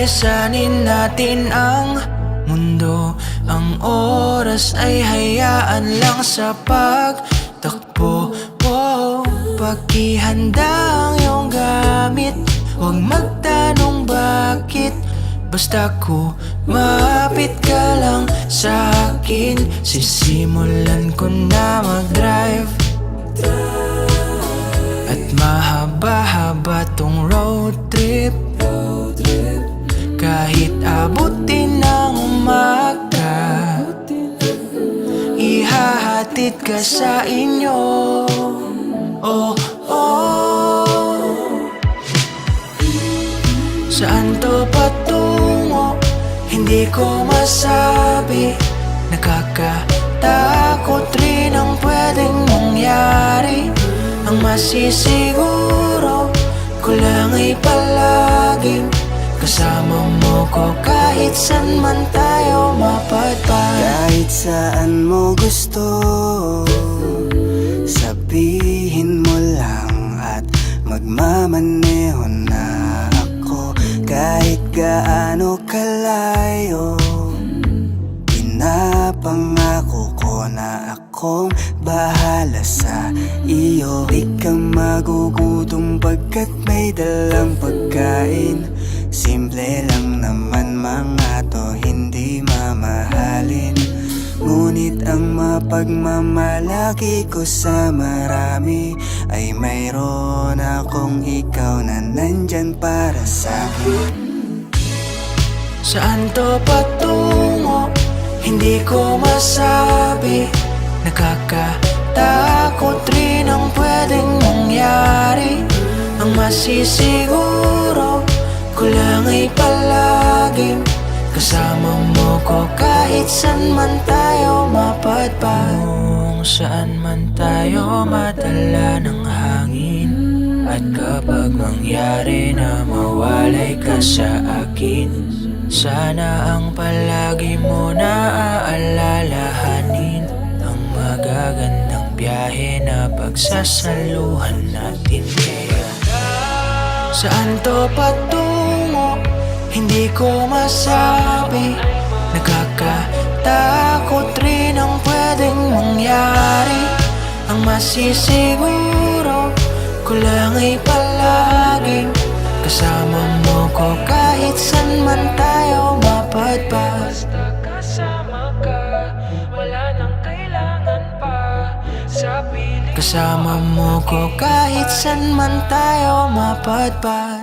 Lisanin natin ang mundo. Ang oras ay hayaan lang sa pagtakbo. Pakihanda ang iyong gamit, huwag magtanong bakit. Basta kumapit ka lang sa akin, sisimulan ko na mag-drive. At mahaba-haba tong road trip, kahit abutin ng umaga, ihahatid ka sa inyo. Oh, oh. Saan to patungo? Hindi ko masabi. Nakakatakot rin ang pwedeng mangyari. Ang masisiguro ko lang ay palaging kasama mo ko kahit saan man tayo mapadpad. Kahit saan mo gusto, sabihin mo lang at magmamaneho na ako. Kahit gaano kalayo, pinapangako ko na akong bahala sa iyo. Di ka magugutom pagkat may dalang pagkain. Simple lang naman mga to, hindi mamahalin. Ngunit ang mapagmamalaki ko sa marami ay mayroon akong ikaw na nandyan para sa'kin. Saan to patungo? Hindi ko masabi. Nakakatakot rin ang pwedeng mangyari. Ang masisiguro ko lang ay palaging kasama mo ko kahit saan man tayo mapadpad. Kung saan man tayo madala ng hangin, at kapag mangyari na mawalay ka sa akin, sana ang palagi mo na aalalahanin ang magagandang biyahe na pagsasaluhan natin. Kaya saan to patungo? Hindi ko masabi. Nakakatakot rin ang pwedeng mangyari. Ang masisiguro ko lang ay palaging kasama mo ko kahit saan man tayo mapadpad. Basta kasama ka, wala nang kailangan pa sa piling. Kasama mo ko kahit saan man tayo mapadpad.